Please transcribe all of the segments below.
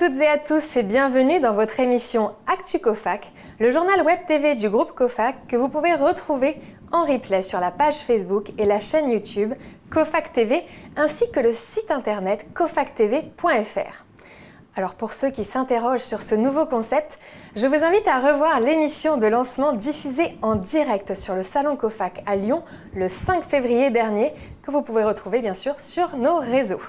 toutes et à tous et bienvenue dans votre émission Actu Cofac, le journal web TV du groupe Cofac que vous pouvez retrouver en replay sur la page Facebook et la chaîne YouTube Cofac TV ainsi que le site internet cofactv.fr. Alors pour ceux qui s'interrogent sur ce nouveau concept, je vous invite à revoir l'émission de lancement diffusée en direct sur le Salon Cofac à Lyon le 5 février dernier que vous pouvez retrouver bien sûr sur nos réseaux.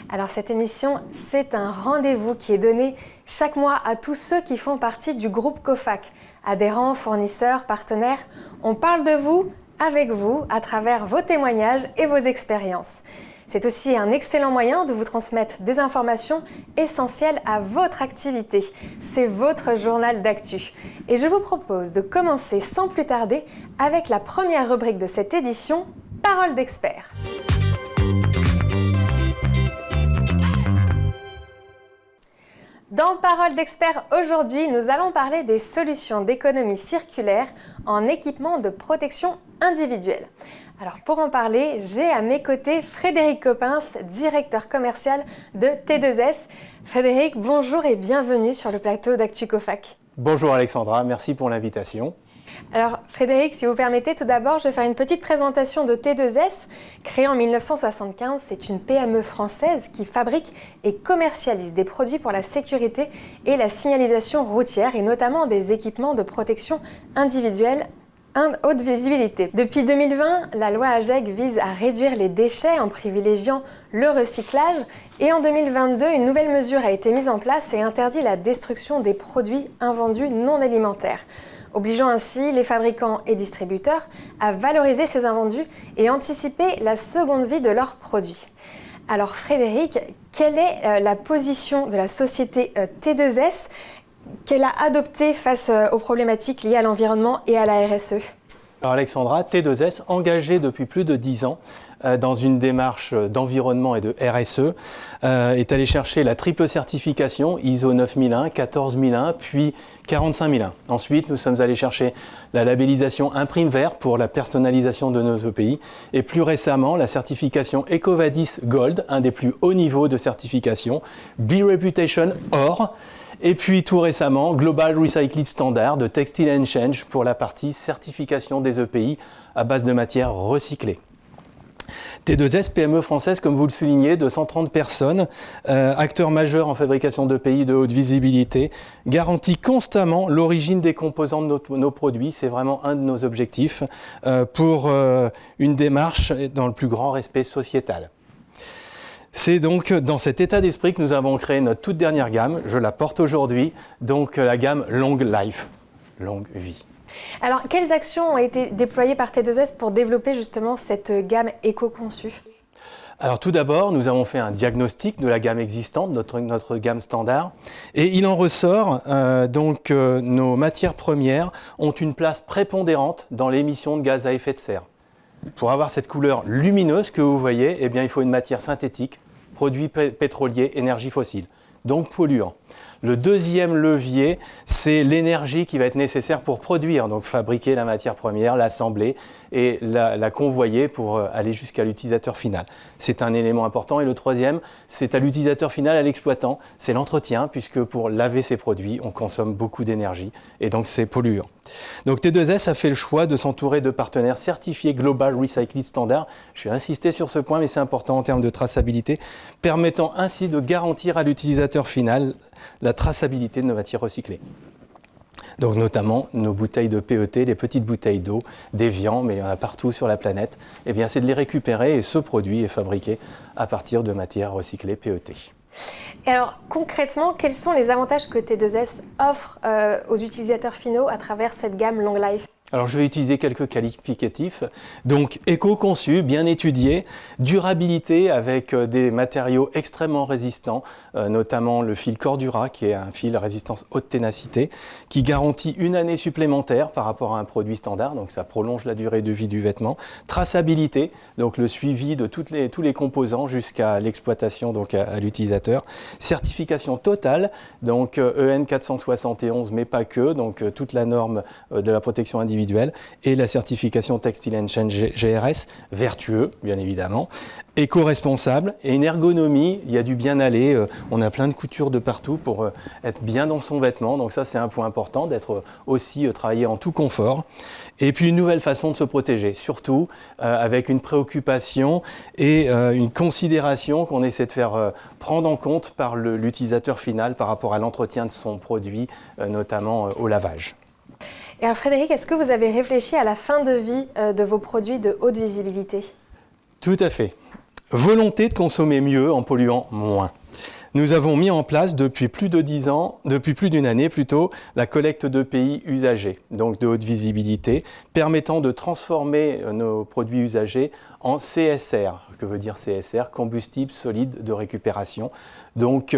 Alors cette émission, c'est un rendez-vous qui est donné chaque mois à tous ceux qui font partie du groupe Cofac, adhérents, fournisseurs, partenaires. On parle de vous, avec vous, à travers vos témoignages et vos expériences. C'est aussi un excellent moyen de vous transmettre des informations essentielles à votre activité. C'est votre journal d'actu. Et je vous propose de commencer sans plus tarder avec la première rubrique de cette édition, Parole d'expert. Dans Parole d'expert aujourd'hui, nous allons parler des solutions d'économie circulaire en équipement de protection individuelle. Alors pour en parler, j'ai à mes côtés Frédéric Coppens, directeur commercial de T2S. Frédéric, bonjour et bienvenue sur le plateau d'Actu Cofac. Bonjour Alexandra, merci pour l'invitation. Alors Frédéric, si vous permettez, tout d'abord, je vais faire une petite présentation de T2S. Créée en 1975, c'est une PME française qui fabrique et commercialise des produits pour la sécurité et la signalisation routière et notamment des équipements de protection individuelle haute visibilité. Depuis 2020, la loi AGEC vise à réduire les déchets en privilégiant le recyclage et en 2022, une nouvelle mesure a été mise en place et interdit la destruction des produits invendus non alimentaires, obligeant ainsi les fabricants et distributeurs à valoriser ces invendus et anticiper la seconde vie de leurs produits. Alors Frédéric, quelle est la position de la société T2S qu'elle a adoptée face aux problématiques liées à l'environnement et à la RSE? Alors Alexandra, T2S, engagée depuis plus de 10 ans dans une démarche d'environnement et de RSE, est allée chercher la triple certification ISO 9001, 14001, puis 45001. Ensuite, nous sommes allés chercher la labellisation Imprime Vert pour la personnalisation de nos EPI et plus récemment la certification EcoVadis Gold, un des plus hauts niveaux de certification, B-Reputation Or. Et puis tout récemment, Global Recycled Standard de Textile and Change pour la partie certification des EPI à base de matières recyclées. T2S, PME française, comme vous le soulignez, de 130 personnes, acteur majeur en fabrication d'EPI de haute visibilité, garantit constamment l'origine des composants de nos produits. C'est vraiment un de nos objectifs pour une démarche dans le plus grand respect sociétal. C'est donc dans cet état d'esprit que nous avons créé notre toute dernière gamme, je la porte aujourd'hui, donc la gamme Long Life, longue vie. Alors, quelles actions ont été déployées par T2S pour développer justement cette gamme éco-conçue ? Alors tout d'abord, nous avons fait un diagnostic de la gamme existante, notre gamme standard, et il en ressort nos matières premières ont une place prépondérante dans l'émission de gaz à effet de serre. Pour avoir cette couleur lumineuse que vous voyez, eh bien, il faut une matière synthétique, produits pétroliers, énergie fossile, donc polluant. Le deuxième levier, c'est l'énergie qui va être nécessaire pour produire, donc fabriquer la matière première, l'assembler et la convoyer pour aller jusqu'à l'utilisateur final. C'est un élément important. Et le troisième, c'est à l'utilisateur final, à l'exploitant, c'est l'entretien, puisque pour laver ces produits, on consomme beaucoup d'énergie et donc c'est polluant. Donc T2S a fait le choix de s'entourer de partenaires certifiés Global Recycled Standard. Je vais insister sur ce point, mais c'est important en termes de traçabilité, permettant ainsi de garantir à l'utilisateur final la traçabilité de nos matières recyclées. Donc notamment nos bouteilles de PET, les petites bouteilles d'eau, d'Evian, mais il y en a partout sur la planète. Eh bien, c'est de les récupérer et ce produit est fabriqué à partir de matières recyclées PET. Et alors concrètement, quels sont les avantages que T2S offre aux utilisateurs finaux à travers cette gamme Long Life ? Alors je vais utiliser quelques qualificatifs. Donc éco-conçu, bien étudié, durabilité avec des matériaux extrêmement résistants, notamment le fil Cordura qui est un fil résistance haute ténacité, qui garantit une année supplémentaire par rapport à un produit standard, donc ça prolonge la durée de vie du vêtement. Traçabilité, donc le suivi de tous les composants jusqu'à l'exploitation donc à l'utilisateur. Certification totale, donc EN 471 mais pas que, donc toute la norme de la protection individuelle individuelle et la certification Textile & Change GRS, vertueux bien évidemment, éco-responsable et une ergonomie, il y a du bien-aller, on a plein de coutures de partout pour être bien dans son vêtement, donc ça c'est un point important, d'être aussi travaillé en tout confort. Et puis une nouvelle façon de se protéger, surtout avec une préoccupation et une considération qu'on essaie de faire prendre en compte par l'utilisateur final par rapport à l'entretien de son produit, notamment au lavage. Et alors Frédéric, est-ce que vous avez réfléchi à la fin de vie de vos produits de haute visibilité? Tout à fait. Volonté de consommer mieux en polluant moins. Nous avons mis en place depuis plus de 10 ans, depuis plus d'une année plutôt, la collecte d'EPI usagés, donc de haute visibilité, permettant de transformer nos produits usagés en CSR. Que veut dire CSR? Combustible solide de récupération. Donc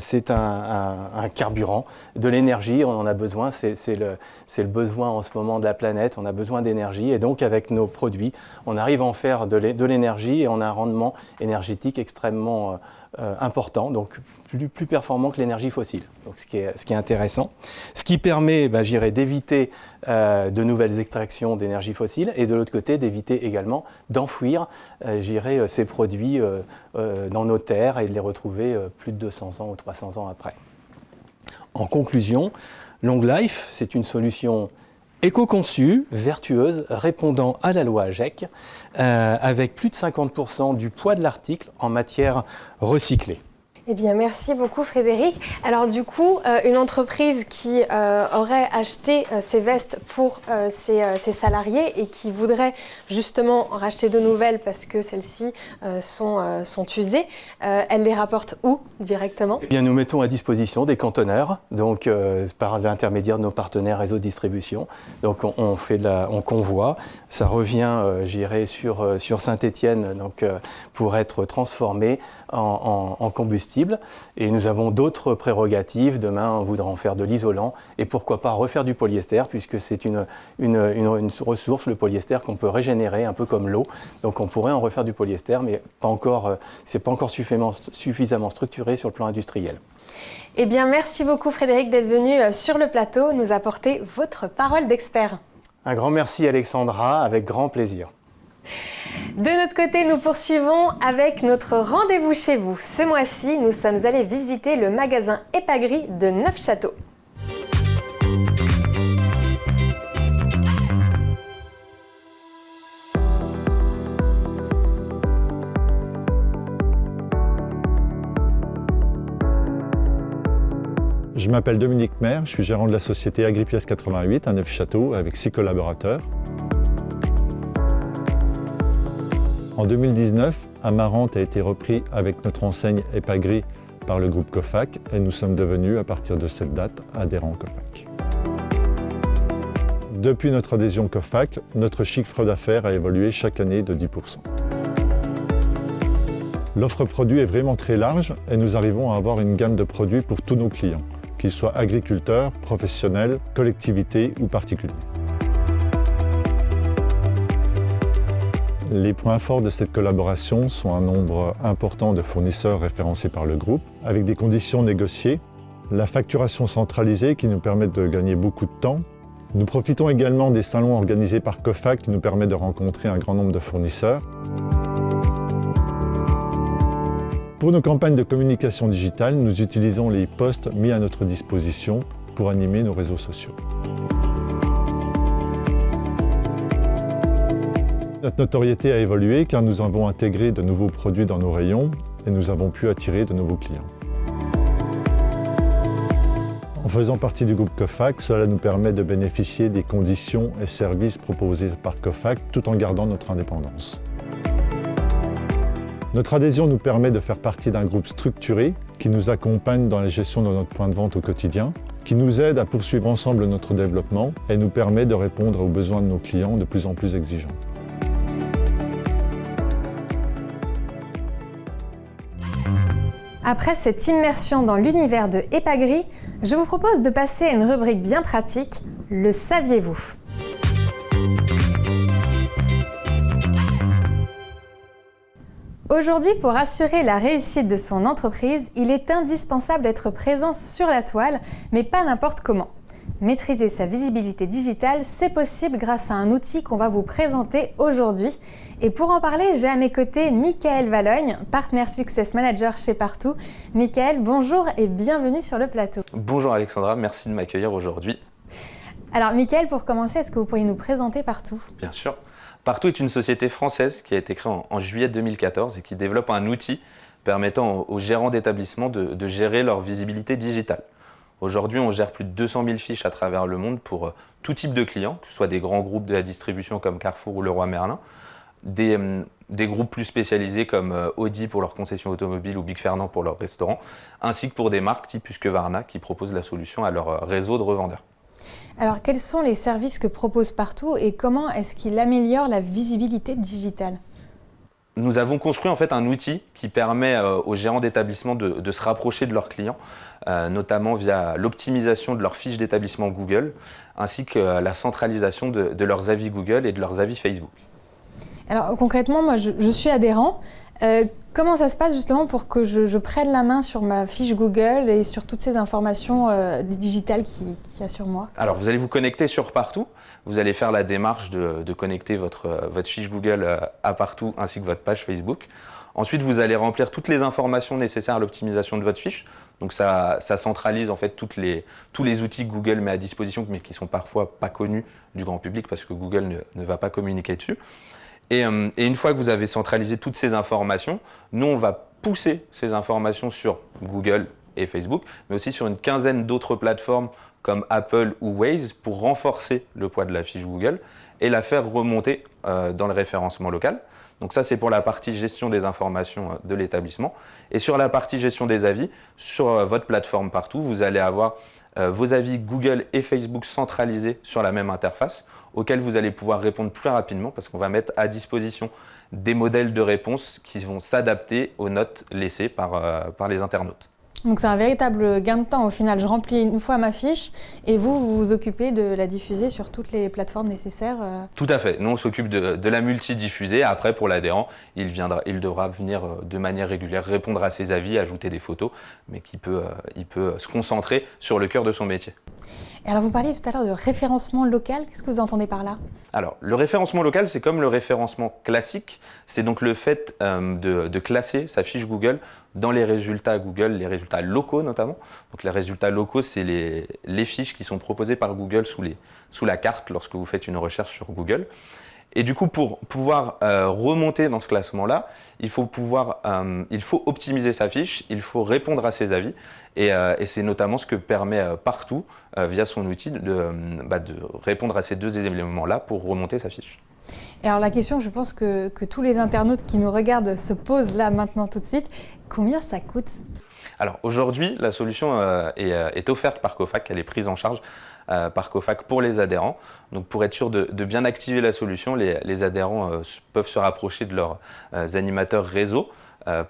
c'est un carburant, de l'énergie, on en a besoin, c'est le besoin en ce moment de la planète, on a besoin d'énergie et donc avec nos produits, on arrive à en faire de l'énergie et on a un rendement énergétique extrêmement important, donc plus performant que l'énergie fossile, donc ce qui est intéressant. Ce qui permet, d'éviter de nouvelles extractions d'énergie fossile et de l'autre côté d'éviter également d'enfouir ces produits dans nos terres et de les retrouver plus de 200 ans ou 300 ans après. En conclusion, Long Life, c'est une solution éco-conçue, vertueuse, répondant à la loi AGEC, avec plus de 50% du poids de l'article en matière recyclée. Eh bien, merci beaucoup Frédéric. Alors du coup, une entreprise qui aurait acheté ces vestes pour ses salariés et qui voudrait justement en racheter de nouvelles parce que celles-ci sont usées, elle les rapporte où directement? Eh bien, nous mettons à disposition des conteneurs, donc par l'intermédiaire de nos partenaires réseau de distribution. Donc on convoie, ça revient, sur Saint-Étienne, donc pour être transformé en combustible. Et nous avons d'autres prérogatives. Demain, on voudra en faire de l'isolant et pourquoi pas refaire du polyester puisque c'est une ressource, le polyester, qu'on peut régénérer un peu comme l'eau. Donc on pourrait en refaire du polyester, mais c'est pas encore suffisamment structuré sur le plan industriel. Eh bien, merci beaucoup Frédéric d'être venu sur le plateau nous apporter votre parole d'expert. Un grand merci Alexandra, avec grand plaisir. De notre côté, nous poursuivons avec notre rendez-vous chez vous. Ce mois-ci, nous sommes allés visiter le magasin Epagri de Neufchâteau. Je m'appelle Dominique Maire, je suis gérant de la société Agripièce 88 à Neufchâteau avec 6 collaborateurs. En 2019, Amarante a été repris avec notre enseigne Epagri par le groupe Cofac et nous sommes devenus, à partir de cette date, adhérents Cofac. Depuis notre adhésion Cofac, notre chiffre d'affaires a évolué chaque année de 10%. L'offre produit est vraiment très large et nous arrivons à avoir une gamme de produits pour tous nos clients, qu'ils soient agriculteurs, professionnels, collectivités ou particuliers. Les points forts de cette collaboration sont un nombre important de fournisseurs référencés par le groupe, avec des conditions négociées, la facturation centralisée qui nous permet de gagner beaucoup de temps. Nous profitons également des salons organisés par Cofac qui nous permet de rencontrer un grand nombre de fournisseurs. Pour nos campagnes de communication digitale, nous utilisons les posts mis à notre disposition pour animer nos réseaux sociaux. Notre notoriété a évolué car nous avons intégré de nouveaux produits dans nos rayons et nous avons pu attirer de nouveaux clients. En faisant partie du groupe Cofac, cela nous permet de bénéficier des conditions et services proposés par Cofac tout en gardant notre indépendance. Notre adhésion nous permet de faire partie d'un groupe structuré qui nous accompagne dans la gestion de notre point de vente au quotidien, qui nous aide à poursuivre ensemble notre développement et nous permet de répondre aux besoins de nos clients de plus en plus exigeants. Après cette immersion dans l'univers de Epagri, je vous propose de passer à une rubrique bien pratique, le saviez-vous ? Aujourd'hui, pour assurer la réussite de son entreprise, il est indispensable d'être présent sur la toile, mais pas n'importe comment. Maîtriser sa visibilité digitale, c'est possible grâce à un outil qu'on va vous présenter aujourd'hui. Et pour en parler, j'ai à mes côtés Michael Valogne, Partner Success Manager chez Partout. Michael, bonjour et bienvenue sur le plateau. Bonjour Alexandra, merci de m'accueillir aujourd'hui. Alors Michael, pour commencer, est-ce que vous pourriez nous présenter Partout ? Bien sûr. Partout est une société française qui a été créée en juillet 2014 et qui développe un outil permettant aux gérants d'établissements de gérer leur visibilité digitale. Aujourd'hui, on gère plus de 200 000 fiches à travers le monde pour tout type de clients, que ce soit des grands groupes de la distribution comme Carrefour ou Leroy Merlin, des groupes plus spécialisés comme Audi pour leur concession automobile ou Big Fernand pour leur restaurant, ainsi que pour des marques type Husqvarna qui proposent la solution à leur réseau de revendeurs. Alors, quels sont les services que propose Partout et comment est-ce qu'il améliore la visibilité digitale ? Nous avons construit en fait un outil qui permet aux gérants d'établissement de se rapprocher de leurs clients, notamment via l'optimisation de leurs fiches d'établissement Google, ainsi que la centralisation de leurs avis Google et de leurs avis Facebook. Alors concrètement, moi je suis adhérent. Comment ça se passe justement pour que je prenne la main sur ma fiche Google et sur toutes ces informations digitales qu'il y a sur moi ? Alors vous allez vous connecter sur Partout. Vous allez faire la démarche de connecter votre fiche Google à Partout ainsi que votre page Facebook. Ensuite, vous allez remplir toutes les informations nécessaires à l'optimisation de votre fiche. Donc ça centralise en fait tous les outils que Google met à disposition, mais qui sont parfois pas connus du grand public parce que Google ne va pas communiquer dessus. Et une fois que vous avez centralisé toutes ces informations, nous on va pousser ces informations sur Google et Facebook, mais aussi sur une quinzaine d'autres plateformes comme Apple ou Waze pour renforcer le poids de la fiche Google et la faire remonter dans le référencement local. Donc ça, c'est pour la partie gestion des informations de l'établissement. Et sur la partie gestion des avis, sur votre plateforme Partout, vous allez avoir vos avis Google et Facebook centralisés sur la même interface, auxquels vous allez pouvoir répondre plus rapidement parce qu'on va mettre à disposition des modèles de réponse qui vont s'adapter aux notes laissées par les internautes. Donc c'est un véritable gain de temps au final. Je remplis une fois ma fiche et vous vous occupez de la diffuser sur toutes les plateformes nécessaires. Tout à fait. Nous on s'occupe de la multidiffuser. Après pour l'adhérent, il devra venir de manière régulière répondre à ses avis, ajouter des photos, mais il peut se concentrer sur le cœur de son métier. Et alors vous parliez tout à l'heure de référencement local. Qu'est-ce que vous entendez par là ? Alors, le référencement local, c'est comme le référencement classique. C'est donc le fait de classer sa fiche Google dans les résultats Google, les résultats locaux notamment. Donc, les résultats locaux, c'est les fiches qui sont proposées par Google sous la carte lorsque vous faites une recherche sur Google. Et du coup, pour pouvoir remonter dans ce classement-là, il faut optimiser sa fiche, il faut répondre à ses avis. Et c'est notamment ce que permet Partout, via son outil, de répondre à ces deux éléments-là pour remonter sa fiche. Et alors la question que je pense que tous les internautes qui nous regardent se posent là maintenant tout de suite, combien ça coûte ? Alors aujourd'hui, la solution est offerte par Cofac, elle est prise en charge par Cofac pour les adhérents. Donc pour être sûr de bien activer la solution, les adhérents peuvent se rapprocher de leurs animateurs réseau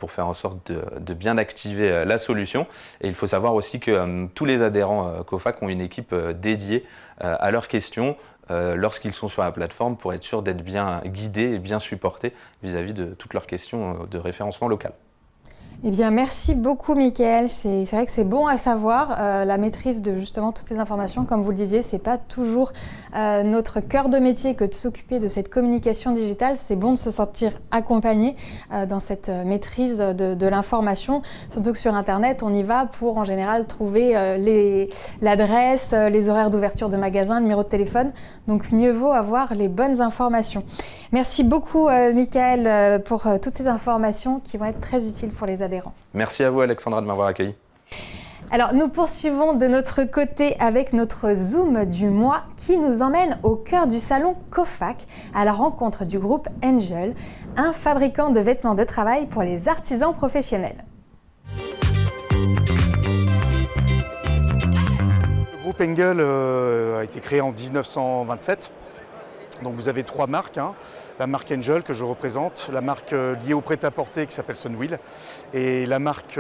pour faire en sorte de bien activer la solution. Et il faut savoir aussi que tous les adhérents Cofac ont une équipe dédiée à leurs questions lorsqu'ils sont sur la plateforme pour être sûr d'être bien guidés et bien supportés vis-à-vis de toutes leurs questions de référencement local. Eh bien, merci beaucoup, Michael. C'est vrai que c'est bon à savoir. La maîtrise de justement toutes ces informations, comme vous le disiez, c'est pas toujours notre cœur de métier que de s'occuper de cette communication digitale. C'est bon de se sentir accompagné dans cette maîtrise de l'information. Surtout que sur Internet, on y va pour en général trouver l'adresse, les horaires d'ouverture de magasins, le numéro de téléphone. Donc, mieux vaut avoir les bonnes informations. Merci beaucoup, Michael, pour toutes ces informations qui vont être très utiles pour les adhérents. Merci à vous Alexandra de m'avoir accueilli. Alors nous poursuivons de notre côté avec notre Zoom du mois qui nous emmène au cœur du salon Cofac à la rencontre du groupe Angel, un fabricant de vêtements de travail pour les artisans professionnels. Le groupe Angel a été créé en 1927. Donc vous avez trois marques, la marque Angel que je représente, la marque liée au prêt-à-porter qui s'appelle Sunwheel et la marque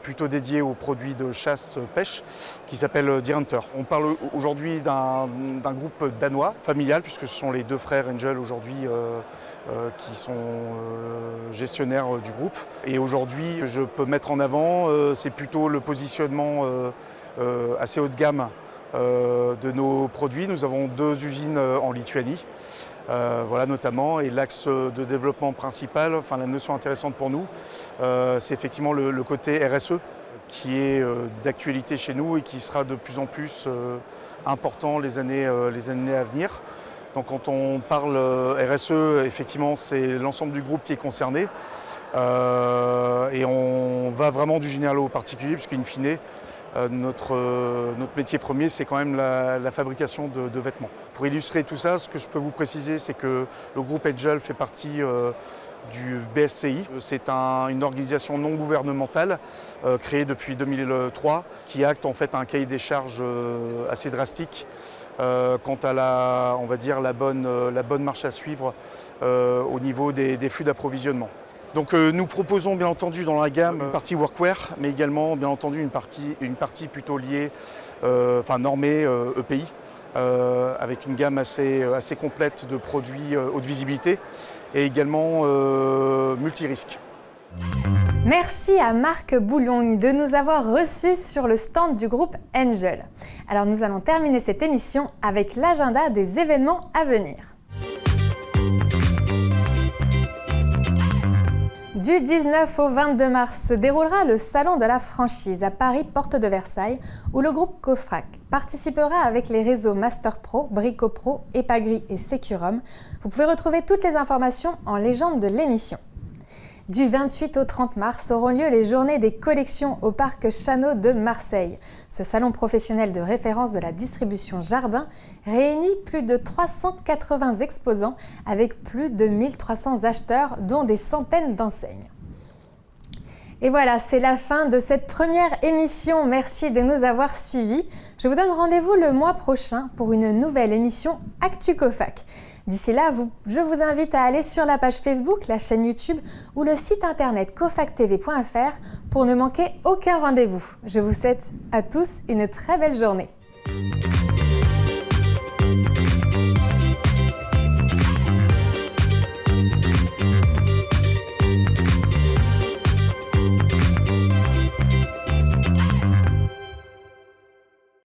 plutôt dédiée aux produits de chasse-pêche qui s'appelle Deer Hunter. On parle aujourd'hui d'un groupe danois, familial, puisque ce sont les deux frères Angel aujourd'hui qui sont gestionnaires du groupe. Et aujourd'hui, je peux mettre en avant, c'est plutôt le positionnement assez haut de gamme de nos produits. Nous avons 2 usines en Lituanie, voilà, notamment, et l'axe de développement principal, enfin la notion intéressante pour nous, c'est effectivement le côté RSE qui est d'actualité chez nous et qui sera de plus en plus important les années à venir. Donc quand on parle RSE, effectivement, c'est l'ensemble du groupe qui est concerné. Et on va vraiment du général au particulier, puisqu'in fine, notre métier premier, c'est quand même la fabrication de vêtements. Pour illustrer tout ça, ce que je peux vous préciser, c'est que le groupe Angel fait partie du BSCI. C'est une organisation non gouvernementale créée depuis 2003 qui acte en fait un cahier des charges assez drastique quant à on va dire, la bonne marche à suivre au niveau des flux d'approvisionnement. Donc nous proposons bien entendu dans la gamme une partie workwear, mais également bien entendu une partie plutôt liée, normée EPI, avec une gamme assez complète de produits haute visibilité et également multirisques. Merci à Marc Boulogne de nous avoir reçus sur le stand du groupe Angel. Alors nous allons terminer cette émission avec l'agenda des événements à venir. Du 19 au 22 mars se déroulera le Salon de la franchise à Paris, porte de Versailles, où le groupe Cofrac participera avec les réseaux Masterpro, Bricopro, Epagri et Securum. Vous pouvez retrouver toutes les informations en légende de l'émission. Du 28 au 30 mars auront lieu les journées des collections au parc Chano de Marseille. Ce salon professionnel de référence de la distribution jardin réunit plus de 380 exposants avec plus de 1300 acheteurs, dont des centaines d'enseignes. Et voilà, c'est la fin de cette première émission. Merci de nous avoir suivis. Je vous donne rendez-vous le mois prochain pour une nouvelle émission Actu Cofac. D'ici là, je vous invite à aller sur la page Facebook, la chaîne YouTube ou le site internet cofactv.fr pour ne manquer aucun rendez-vous. Je vous souhaite à tous une très belle journée.